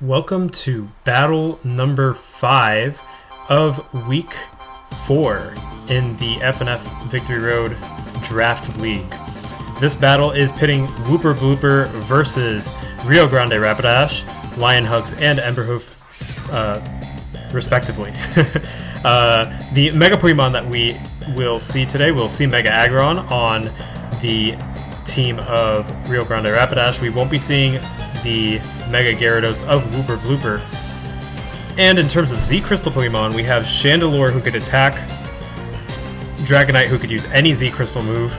Welcome to battle number 5 of week 4 in the FnF Victory Road Draft League. This battle is pitting Wooper Blooper versus Rio Grande Rapidash, Lion Hugs, and Emberhoof, respectively. The Mega Pokemon that we will see today, we'll see Mega Aggron on the team of Rio Grande Rapidash. We won't be seeing the Mega Gyarados of Wooper Blooper. And in terms of Z Crystal Pokemon, we have Chandelure, who could attack, Dragonite, who could use any Z Crystal move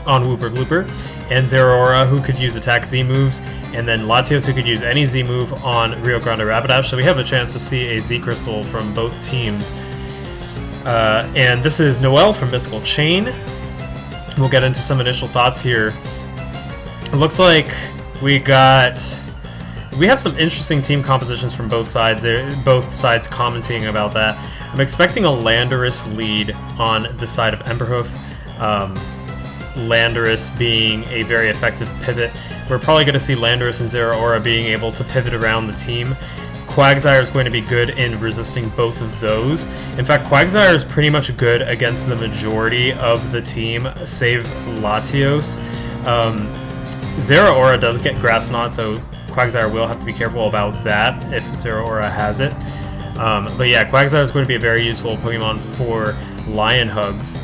on Wooper Blooper, and Zeraora, who could use attack Z moves, and then Latios, who could use any Z move on Rio Grande Rapidash. So we have a chance to see a Z Crystal from both teams. And this is Noel from Mystical Chain. We'll get into some initial thoughts here. It looks like we have some interesting team compositions from both sides. Both sides commenting about that. I'm expecting a Landorus lead on the side of Emberhoof. Landorus being a very effective pivot. We're probably going to see Landorus and Zeraora being able to pivot around the team. Quagsire is going to be good in resisting both of those. In fact, Quagsire is pretty much good against the majority of the team, save Latios. Zeraora does get Grass Knot, so Quagsire will have to be careful about that if Zeraora has it. But yeah, Quagsire is going to be a very useful Pokemon for Lion Hugs.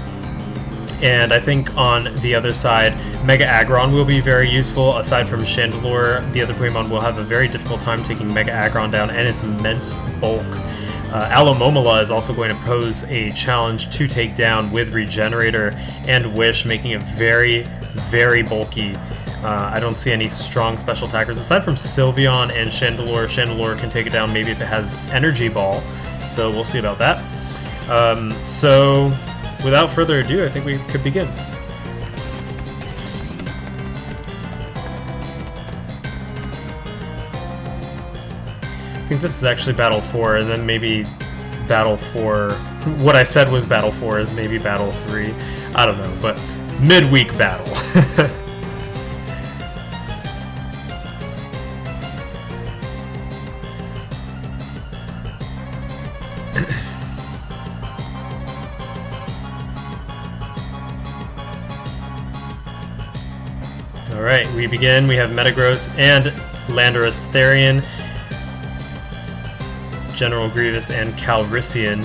And I think on the other side, Mega Aggron will be very useful. Aside from Chandelure, the other Pokemon will have a very difficult time taking Mega Aggron down and its immense bulk. Alomomola is also going to pose a challenge to take down with Regenerator and Wish, making it very, very bulky. I don't see any strong special attackers. Aside from Sylveon and Chandelure, Chandelure can take it down maybe if it has Energy Ball. So we'll see about that. So without further ado, I think we could begin. I think this is actually Battle 4, and then maybe Battle 4... What I said was Battle 4 is maybe Battle 3. I don't know, but midweek battle. Alright, we begin. We have Metagross and Landorus Therian, General Grievous, and Calrissian.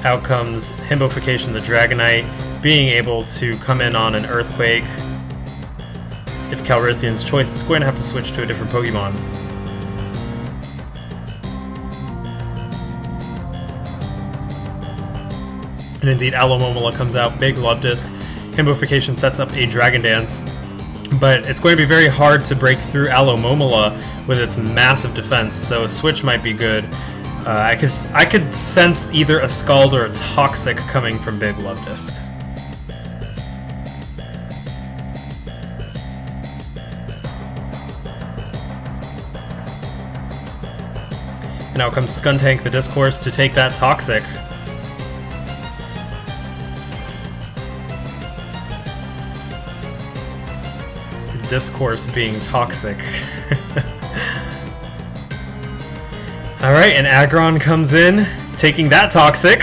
Out comes Himbofication the Dragonite, being able to come in on an Earthquake. If Calrissian's choice is going to have to switch to a different Pokemon. And indeed, Alomomola comes out, big Love Disc. Himbofication sets up a Dragon Dance, but it's going to be very hard to break through Alomomola with its massive defense, so a switch might be good. I could sense either a Scald or a Toxic coming from Big Love Disc. And out comes Skuntank the Discourse to take that Toxic. Discourse being toxic. Alright, and Aggron comes in, taking that Toxic.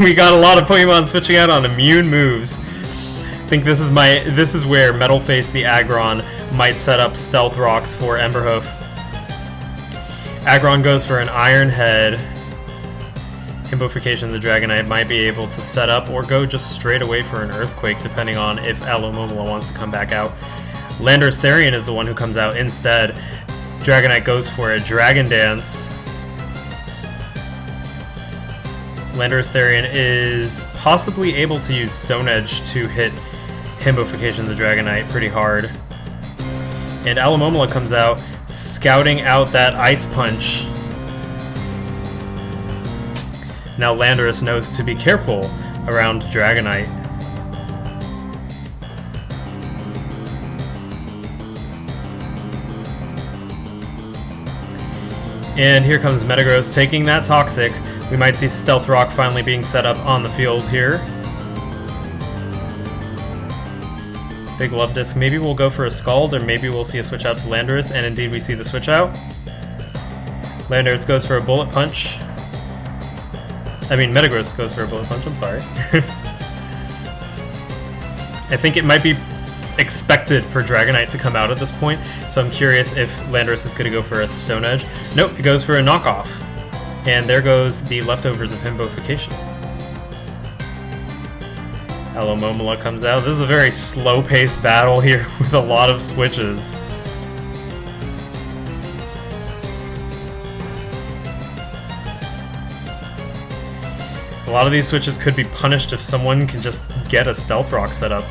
We got a lot of Pokemon switching out on immune moves. I think this is where Metal Face the Aggron might set up Stealth Rocks for Emberhoof. Aggron goes for an Iron Head. Himbofication the Dragonite might be able to set up or go just straight away for an Earthquake, depending on if Alomomola wants to come back out. Landorus Therian is the one who comes out instead. Dragonite goes for a Dragon Dance. Landorus Therian is possibly able to use Stone Edge to hit Himbofication the Dragonite pretty hard. And Alomomola comes out, scouting out that Ice Punch. Now Landorus knows to be careful around Dragonite. And here comes Metagross taking that Toxic. We might see Stealth Rock finally being set up on the field here. Big Love Disc. Maybe we'll go for a Scald, or maybe we'll see a switch out to Landorus, and indeed we see the switch out. Landorus goes for a Bullet Punch. I mean, Metagross goes for a Bullet Punch, I'm sorry. I think it might be expected for Dragonite to come out at this point, so I'm curious if Landorus is going to go for a Stone Edge. Nope, it goes for a Knockoff. And there goes the leftovers of Himbofication. Alomomola comes out. This is a very slow-paced battle here with a lot of switches. A lot of these switches could be punished if someone can just get a Stealth Rock set up.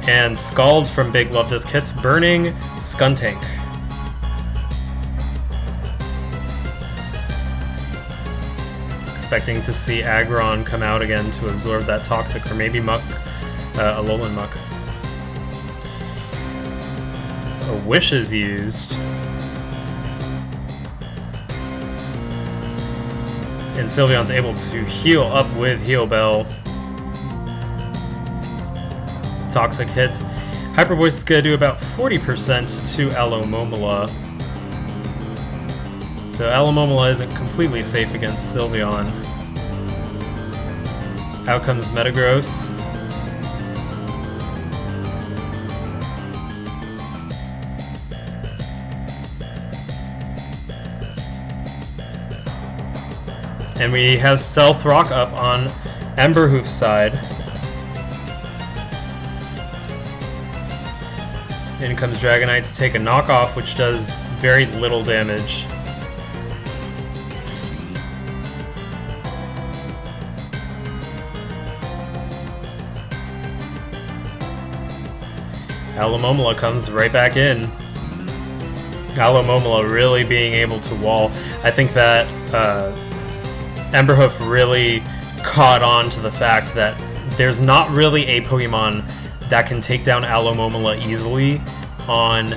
And Scald from Big Love Disc hits, burning Skuntank. Expecting to see Aggron come out again to absorb that Toxic, or maybe Muck, Alolan Muck. A Wish is used. And Sylveon's able to heal up with Heal Bell. Toxic hits. Hyper Voice is going to do about 40% to Alomomola. So Alomomola isn't completely safe against Sylveon. Out comes Metagross. And we have Stealth Rock up on Emberhoof's side. In comes Dragonite to take a knockoff, which does very little damage. Alomomola comes right back in. Alomomola really being able to wall. I think that Emberhoof really caught on to the fact that there's not really a Pokemon that can take down Alomomola easily on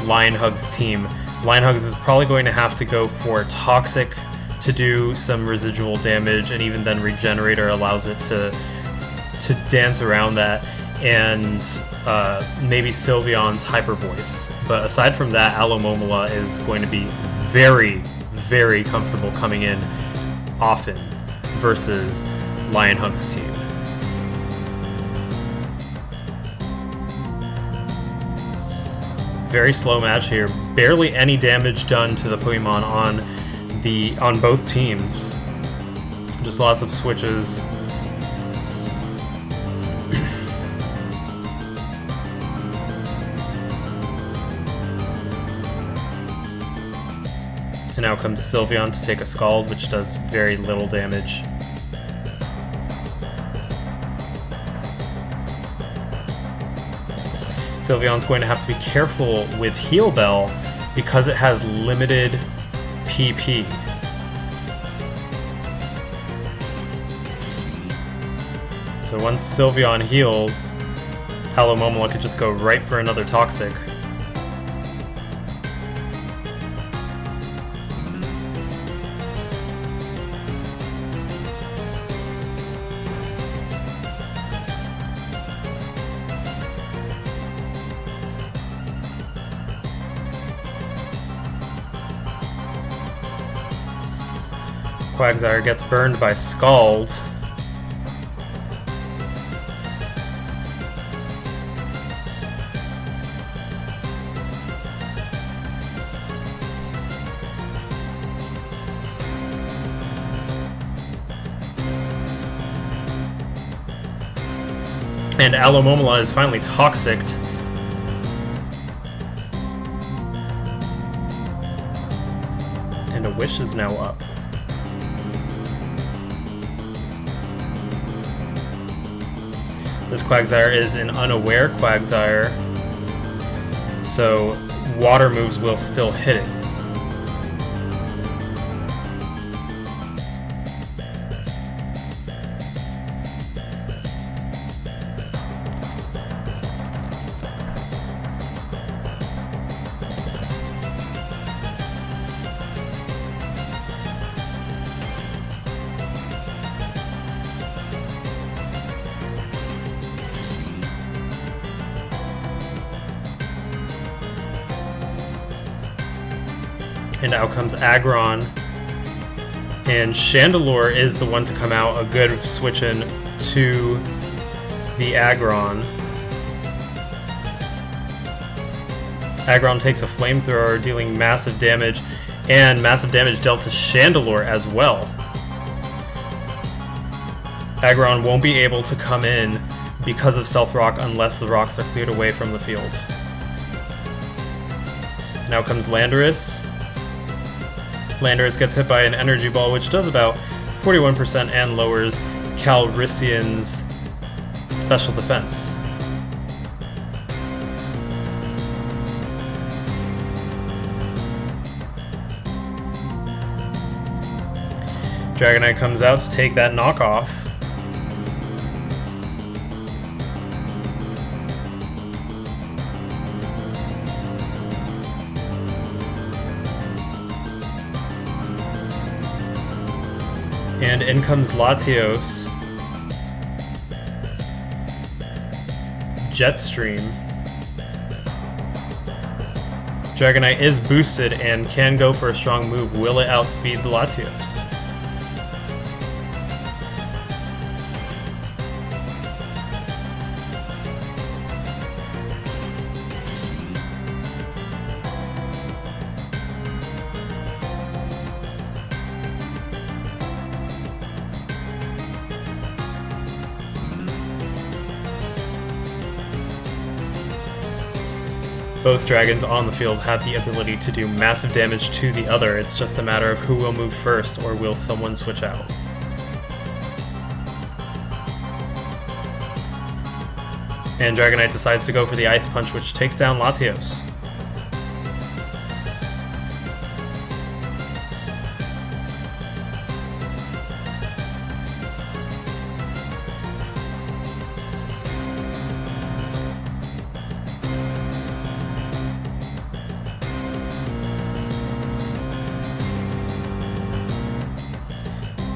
Lionhug's team. Lionhugs is probably going to have to go for Toxic to do some residual damage, and even then Regenerator allows it to dance around that, and maybe Sylveon's Hyper Voice. But aside from that, Alomomola is going to be very, very comfortable coming in often versus Lionhug's team. Very slow match here. Barely any damage done to the Pokemon on both teams. Just lots of switches. And now comes Sylveon to take a Scald, which does very little damage. Sylveon's going to have to be careful with Heal Bell because it has limited PP. So once Sylveon heals, Alomomola could just go right for another Toxic. Quagsire gets burned by Scald. And Alomomola is finally Toxic'd. And a Wish is now up. This Quagsire is an unaware Quagsire, so water moves will still hit it. and out comes Aggron. And Chandelure is the one to come out, a good switch in to the Aggron. Aggron takes a flamethrower, dealing massive damage, and massive damage dealt to Chandelure as well. Aggron won't be able to come in because of Stealth Rock unless the rocks are cleared away from the field. Now comes Landorus. Landorus gets hit by an Energy Ball, which does about 41% and lowers Calrissian's special defense. Dragonite comes out to take that knockoff. And in comes Latios. Jetstream. Dragonite is boosted and can go for a strong move. Will it outspeed the Latios? Both dragons on the field have the ability to do massive damage to the other. It's just a matter of who will move first, or will someone switch out. And Dragonite decides to go for the Ice Punch, which takes down Latios.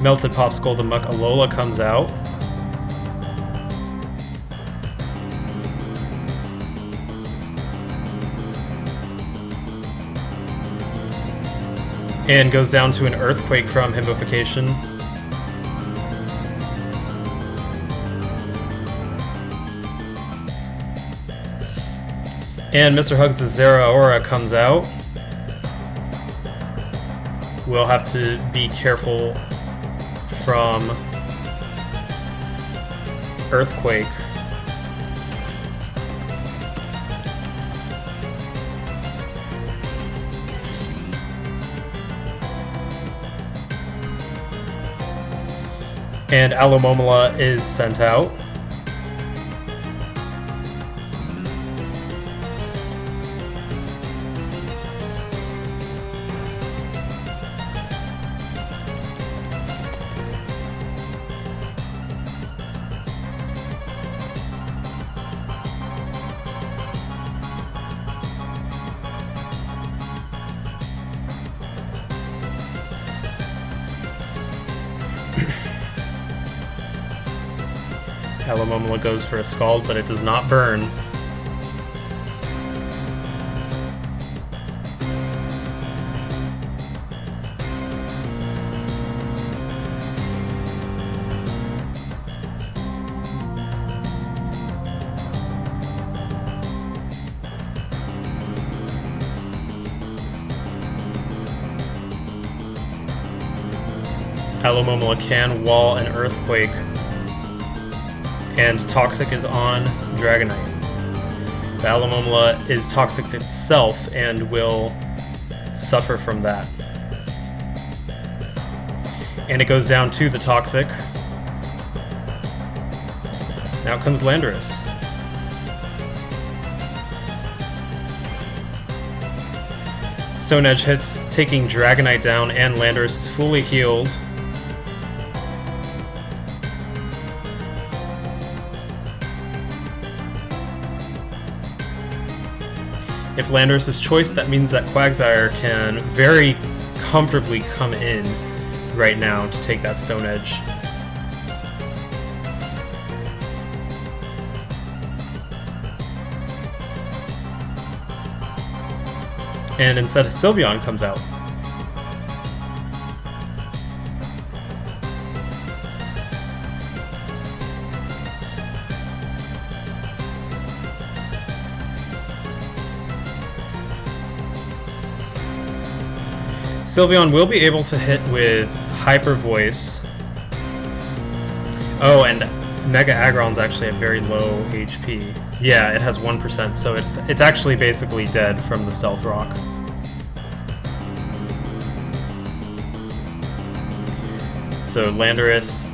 Melted Popsicle the Muck Alola comes out. And goes down to an Earthquake from Himbification. And Mr. Hugs' Zeraora comes out. We'll have to be careful from Earthquake. And Alomomola is sent out. Alomomola goes for a Scald, but it does not burn. Alomomola can wall an Earthquake. And Toxic is on Dragonite. The Alomomola is toxic to itself and will suffer from that. And it goes down to the Toxic. Now comes Landorus. Stone Edge hits, taking Dragonite down, and Landorus is fully healed. If Landorus is choiced, that means that Quagsire can very comfortably come in right now to take that Stone Edge. And instead Sylveon comes out. Sylveon will be able to hit with Hyper Voice. Oh, and Mega Aggron's actually at very low HP. Yeah, it has 1%, so it's actually basically dead from the Stealth Rock. So Landorus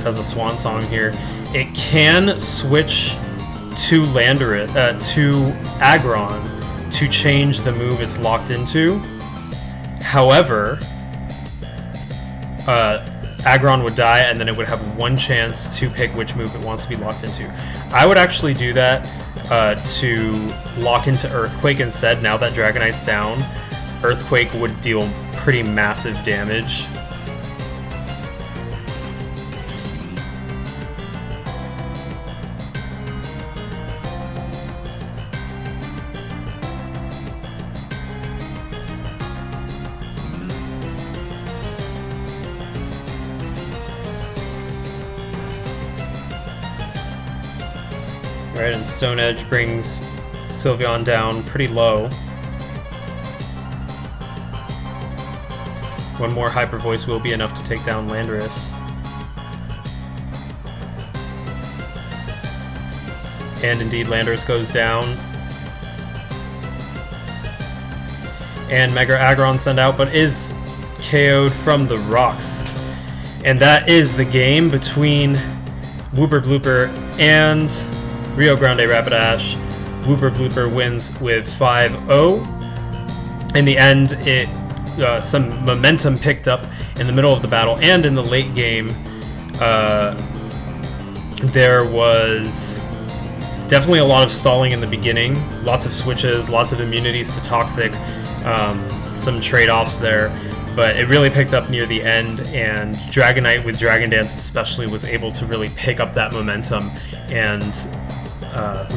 has a Swan Song here. It can switch to to Aggron to change the move it's locked into. However, Aggron would die, and then it would have one chance to pick which move it wants to be locked into. I would actually do that to lock into Earthquake instead. Now that Dragonite's down, Earthquake would deal pretty massive damage. Right, and Stone Edge brings Sylveon down pretty low. One more Hyper Voice will be enough to take down Landorus. And indeed, Landorus goes down. And Mega Aggron sent out, but is KO'd from the rocks. And that is the game between Wooper Blooper and Rio Grande Rapidash. Wooper Blooper wins with 5-0. In the end, some momentum picked up in the middle of the battle, and in the late game, there was definitely a lot of stalling in the beginning. Lots of switches, lots of immunities to Toxic, some trade-offs there. But it really picked up near the end, and Dragonite with Dragon Dance especially was able to really pick up that momentum and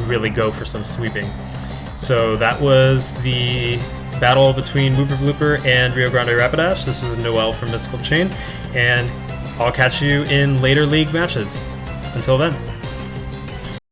really go for some sweeping. So that was the battle between Wooper Blooper and Rio Grande Rapidash. This was Noel from Mystical Chain, and I'll catch you in later league matches. Until then.